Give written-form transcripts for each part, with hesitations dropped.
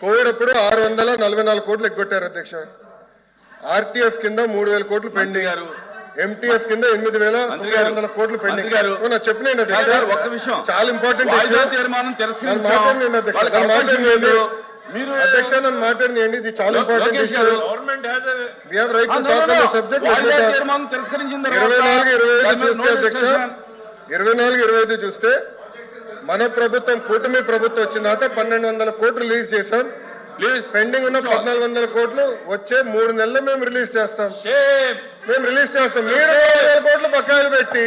Covid అప్పుడు 644 కోట్లు ఎగ్గొట్టారు అధ్యక్ష. ఆర్టీఎఫ్ కింద 3000 కోట్లు పెండింగ్, ఎంటీఎఫ్ కింద 8900 కోట్లు పెండింగ్. చెప్పిన ఒక్క విషయం చాలా ఇంపార్టెంట్ అధ్యక్ష, నన్ను మాట్లాడినండి, ఇది చాలా important issue. We have right to talk on the subject. 24-25 చూస్తే అధ్యక్ష, 24-25 చూస్తే మన ప్రభుత్వం కూటమి ప్రభుత్వం వచ్చిన తర్వాత 1200 కోట్లు రిలీజ్ చేశాం. పెండింగ్ ఉన్న 1400 కోట్లు వచ్చే 3 నెలలు మేము రిలీజ్ చేస్తాం. మీరు 4000 కోట్లు బకాయిలు పెట్టి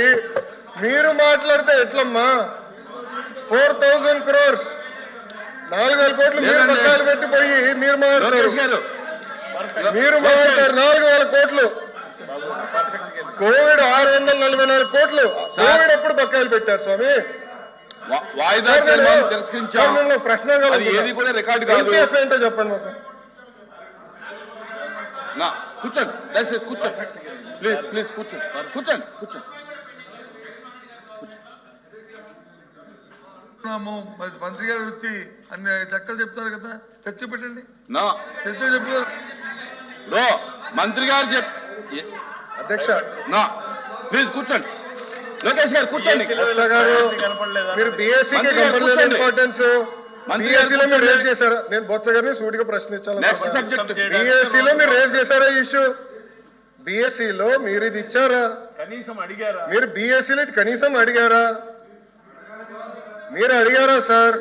మీరు మాట్లాడితే ఎట్లమ్మా? 4000 crores 4000 కోట్లు మీరు బకాయిలు పెట్టి పోయి మీరు మాట్లాడతారు. 4000 కోట్లు కోవిడ్ 644 కోట్లు కోవిడ్ ఎప్పుడు బకాయిలు పెట్టారు స్వామి? వాయిదా ప్రశ్న ఏది కూడా రికార్డు కాదు. ఏంటో చెప్పండి మాకు. కూర్చోండి దయచేసి కూర్చోండి, ప్లీజ్ కూర్చోండి. మంత్రి గారు వచ్చి అన్ని లెక్కలు చెప్తారు కదా, చర్చ పెట్టండి. చర్చ చెప్తారు మంత్రి గారు అధ్యక్ష. ప్లీజ్ కూర్చోండి. లోకేష్ గారు కూర్చోండి. మీరు బీఎస్సీకి కనపడలేదు ఇంపార్టెన్స్. బీఎస్సీలో మీరు రేజ్ చేశారా? నేను బొత్స గారిని సూటిగా ప్రశ్నించాను. బీఎస్సీలో మీరు రేజ్ చేశారా ఈ ఇష్యూ? బీఎస్సీలో మీరు ఇది ఇచ్చారా? మీరు బీఎస్సీలో ఇది కనీసం అడిగారా? మీరు అడిగారా సార్?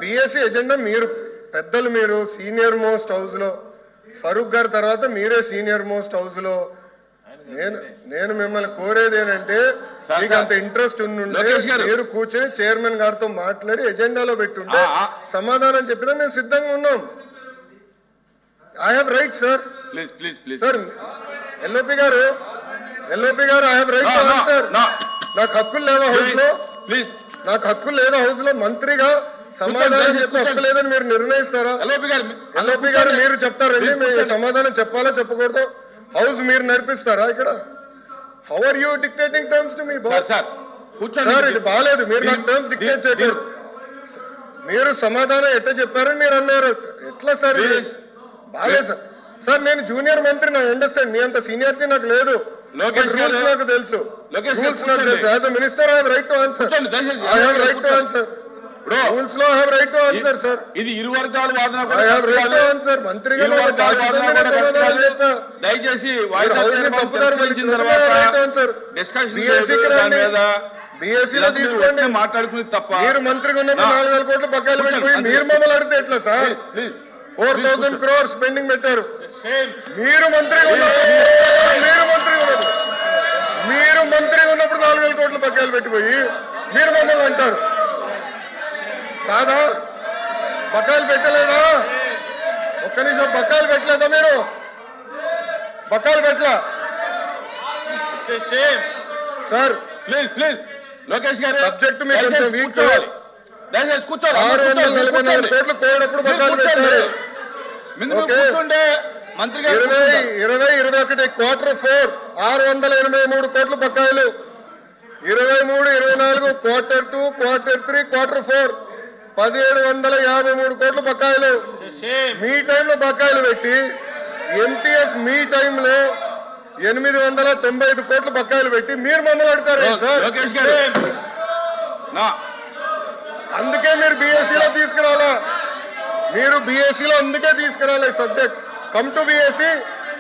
బీఎస్సీ ఎజెండా మీరు పెద్దలు, మీరు సీనియర్ మోస్ట్ హౌస్ లో, ఫరూక్ గారి తర్వాత మీరే సీనియర్ మోస్ట్ హౌస్ లో. నేను మిమ్మల్ని కోరేది ఏంటంటే, మీకు అంత ఇంట్రెస్ట్ ఉండుంటే మీరు కూర్చొని చైర్మన్ గారితో మాట్లాడి ఎజెండాలో పెట్టుంటే సమాధానం చెప్పినా మేము సిద్ధంగా ఉన్నాం. I have right sir. Sir LOP గారు I have right to answer. నాకు హక్కులు లేవా హౌస్ లో? నాకు హక్కులు లేదా హౌస్ లో? మంత్రిగా సమాధానం చెప్పే హక్కు లేదని మీరు నిర్ణయిస్తారా? ఎల్ఓపి గారు మీరు చెప్తారండి, మీరు సమాధానం చెప్పాలా చెప్పకూడదు? హౌస్ మీరు నడిపిస్తారా ఇక్కడ? How are you dictating terms to me boss? Sir ఇది బాగాలేదు, మీరు నాకు టర్మ్స్ డిక్టేట్ చేయకూడదు. మీరు సమాధానం ఎట్లా చెప్పారని మీరు అన్నారు. ఎట్లా సార్ బాగాలేదు సార్. నేను జూనియర్ మంత్రి, నాకు అండర్స్టాండ్. మీ అంత సీనియారిటీ నాకు లేదు. రూల్స్ నాకు తెలుసు. As a minister I have right to answer. I have right to answer. Rules లో I have right to answer sir. ఇది ఇరు వర్గాల వాదన. I have right to answer. మంత్రిగా దయచేసి బీఎస్సీలో తీసుకోండి, మాట్లాడుకుని తప్ప. మీరు మంత్రిగా ఉన్నప్పుడు 4000 కోట్లు బకాయిలు పెట్టిపోయి మీరు మమ్మల్ని అడిగితే ఎట్లా సార్? 4000 crores పెండింగ్ పెట్టారు. మీరు మంత్రిగా ఉన్నప్పుడు 4000 కోట్లు బకాయిలు పెట్టిపోయి మీరు మమ్మల్ని అంటారు కాదా? బకాయిలు పెట్టలేదా? ఒక్క నిమిషం, బకాయిలు పెట్టలేదా? మీరు బకాయిలు పెట్టలా సార్? ప్లీజ్ లోకేష్ గారు, సబ్జెక్ట్ మీకు కొంచెం వీక్ చేయాలి. దయచేసి కూర్చోండి. 644 కోట్లు కోవిడప్పుడు బకాయిలు పెట్టారు. 20-21 Q4 683 కోట్లు బకాయిలు. 23-24 Q2, Q3, Q4 1753 కోట్లు బకాయిలు. మీ టైంలో బకాయిలు పెట్టి ఎంటీఎఫ్ మీ టైంలో 895 కోట్లు బకాయిలు పెట్టి మీరు మమ్మల్ని అడుగుతారు సార్? అందుకే మీరు బీఎస్సీలో తీసుకురావాలా? మీరు బీఎస్సీలో అందుకే తీసుకురావాలి subject. Come to BSc,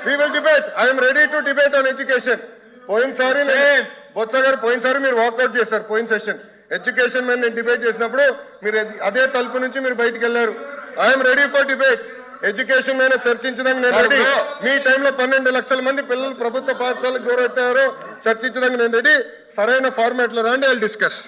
we will debate. I'm ready to debate on education. పోయినసారి బొత్స గారు మీరు వాకౌట్ చేశారు. పోయిన సెషన్ ఎడ్యుకేషన్ మీద నేను డిబేట్ చేసినప్పుడు మీరు అదే తలుపు నుంచి మీరు బయటకు వెళ్ళారు. I'm ready for debate. Education మీద చర్చించడానికి నేను రెడీ. మీ టైంలో 12 లక్షల మంది పిల్లలు ప్రభుత్వ పాఠశాలకు దూరెట్టారో చర్చించడానికి నేను రెడీ. సరైన ఫార్మాట్ లో రండి, ఐ విల్ డిస్కస్.